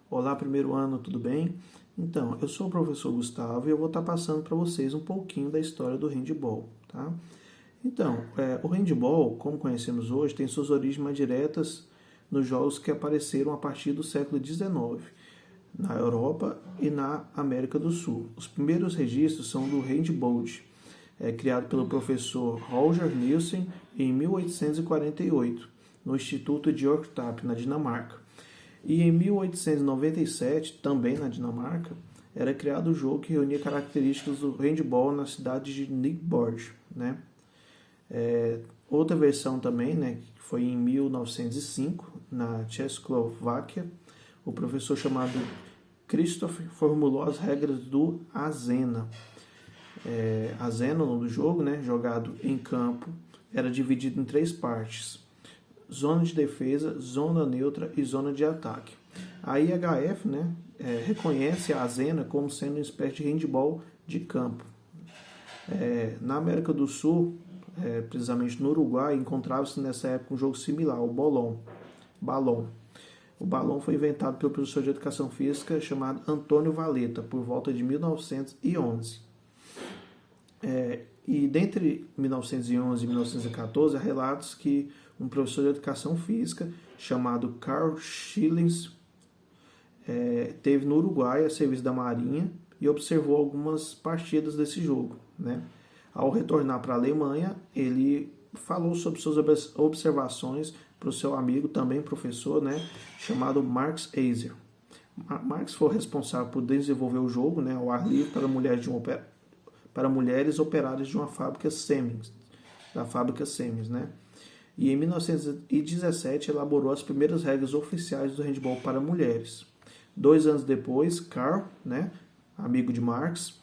Olá, primeiro ano, tudo bem? Então, eu sou o professor Gustavo e eu vou estar passando para vocês um pouquinho da história do handball, tá? Então, o handball, como conhecemos hoje, tem suas origens mais diretas nos jogos que apareceram a partir do século XIX, na Europa e na América do Sul. Os primeiros registros são do handball, criado pelo professor Roger Nielsen em 1848, no Instituto de Yorkshire, na Dinamarca. E em 1897, também na Dinamarca, era criado o jogo que reunia características do handball na cidade de Nyborg, né? Outra versão também, né, que foi em 1905, na Tchecoslováquia, o professor chamado Christoph formulou as regras do Azena. Azena, o nome do jogo, né, jogado em campo, era dividido em três partes: zona de defesa, zona neutra e zona de ataque. A IHF, né, reconhece a Azena como sendo uma espécie de handball de campo. Na América do Sul, precisamente no Uruguai, encontrava-se nessa época um jogo similar, o balão. O balão foi inventado pelo professor de educação física chamado Antônio Valeta, por volta de 1911. E dentre 1911 e 1914, há relatos que um professor de educação física chamado Carl Schillings teve no Uruguai a serviço da Marinha e observou algumas partidas desse jogo, né? Ao retornar para a Alemanha, ele falou sobre suas observações para o seu amigo, também professor, né, chamado Marx Eiser. Marx foi responsável por desenvolver o jogo, né, ao ar livre para mulheres operárias de uma fábrica Siemens, né? E em 1917 elaborou as primeiras regras oficiais do handball para mulheres. 2 anos depois, Karl, né, amigo de Marx,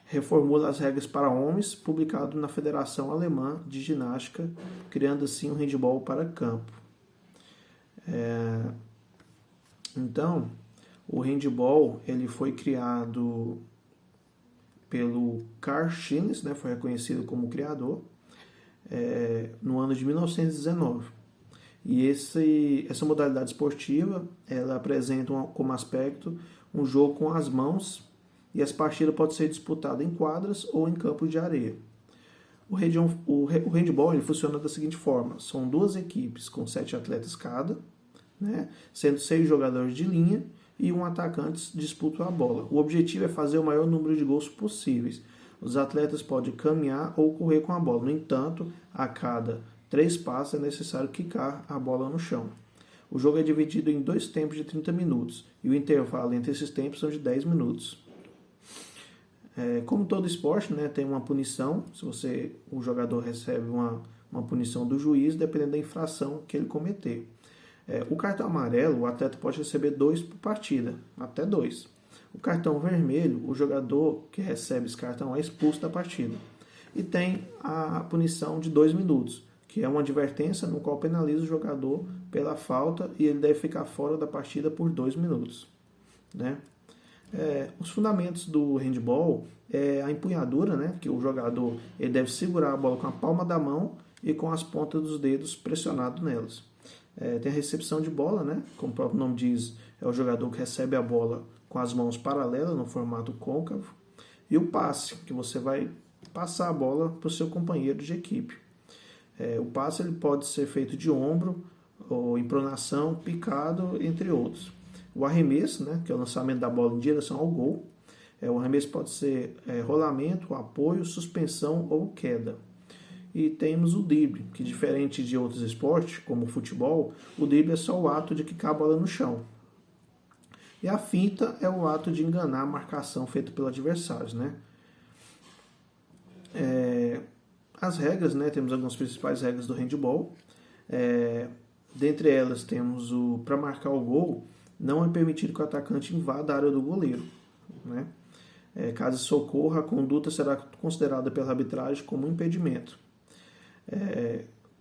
reformula as regras para homens, publicado na Federação Alemã de Ginástica, criando assim o handball para campo. Então, o handball ele foi criado pelo Karl Schillings, né, foi reconhecido como criador, no ano de 1919. E essa modalidade esportiva ela apresenta como aspecto um jogo com as mãos, e as partidas podem ser disputadas em quadras ou em campos de areia. O handball ele funciona da seguinte forma: são 2 equipes com 7 atletas cada, né, sendo 6 jogadores de linha e um atacante disputam a bola. O objetivo é fazer o maior número de gols possíveis. Os atletas podem caminhar ou correr com a bola. No entanto, a cada 3 passos é necessário quicar a bola no chão. O jogo é dividido em 2 tempos de 30 minutos e o intervalo entre esses tempos são de 10 minutos. Como todo esporte, né, tem uma punição. Se o jogador recebe uma punição do juiz, dependendo da infração que ele cometer. O cartão amarelo, o atleta pode receber 2 por partida, até 2. O cartão vermelho, o jogador que recebe esse cartão é expulso da partida. E tem a punição de 2 minutos, que é uma advertência no qual penaliza o jogador pela falta e ele deve ficar fora da partida por 2 minutos, né? Os fundamentos do handball é a empunhadura, né, que o jogador ele deve segurar a bola com a palma da mão e com as pontas dos dedos pressionados nelas. Tem a recepção de bola, né, como o próprio nome diz, é o jogador que recebe a bola com as mãos paralelas no formato côncavo. E o passe, que você vai passar a bola para o seu companheiro de equipe. O passe ele pode ser feito de ombro, ou em pronação, picado, entre outros. O arremesso, né, que é o lançamento da bola em direção ao gol. O arremesso pode ser rolamento, apoio, suspensão ou queda. E temos o drible, que diferente de outros esportes, como o futebol, o drible é só o ato de quicar a bola no chão. E a finta é o ato de enganar a marcação feita pelos adversários, né? As regras, né, temos algumas principais regras do handball. Dentre elas temos para marcar o gol, não é permitido que o atacante invada a área do goleiro, né? Caso isso ocorra, a conduta será considerada pela arbitragem como um impedimento.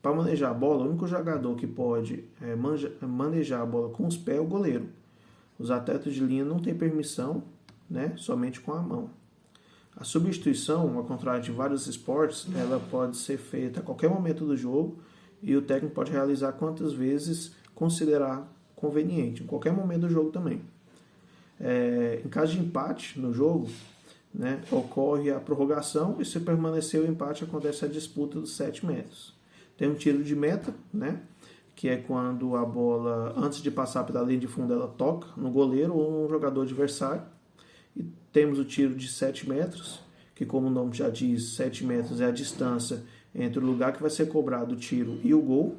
Para manejar a bola, o único jogador que pode manejar a bola com os pés é o goleiro. Os atletas de linha não têm permissão, né, somente com a mão. A substituição, ao contrário de vários esportes, ela pode ser feita a qualquer momento do jogo e o técnico pode realizar quantas vezes considerar conveniente, em qualquer momento do jogo também. Em caso de empate no jogo, né, ocorre a prorrogação e se permanecer o empate acontece a disputa dos 7 metros. Tem um tiro de meta, né, que é quando a bola, antes de passar pela linha de fundo, ela toca no goleiro ou no jogador adversário. E temos o tiro de 7 metros, que como o nome já diz, 7 metros é a distância entre o lugar que vai ser cobrado o tiro e o gol.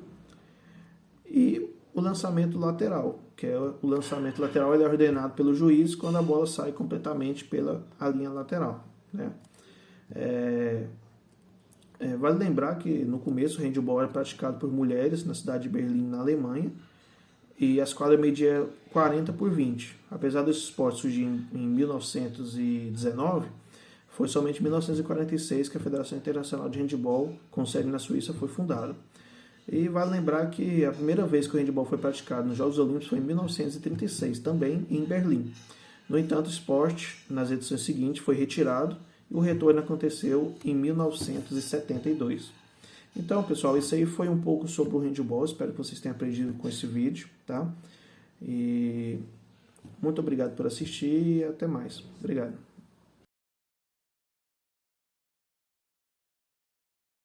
E o lançamento lateral, que é o lançamento lateral, ele é ordenado pelo juiz quando a bola sai completamente pela a linha lateral, né? Vale lembrar que no começo o handebol era praticado por mulheres na cidade de Berlim, na Alemanha, e a esquadra media 40 por 20. Apesar desse esporte surgir em 1919, foi somente em 1946 que a Federação Internacional de Handebol, com sede na Suíça, foi fundada. E vale lembrar que a primeira vez que o handebol foi praticado nos Jogos Olímpicos foi em 1936, também em Berlim. No entanto, o esporte, nas edições seguintes, foi retirado e o retorno aconteceu em 1972. Então, pessoal, isso aí foi um pouco sobre o handebol. Espero que vocês tenham aprendido com esse vídeo, tá? E muito obrigado por assistir e até mais. Obrigado.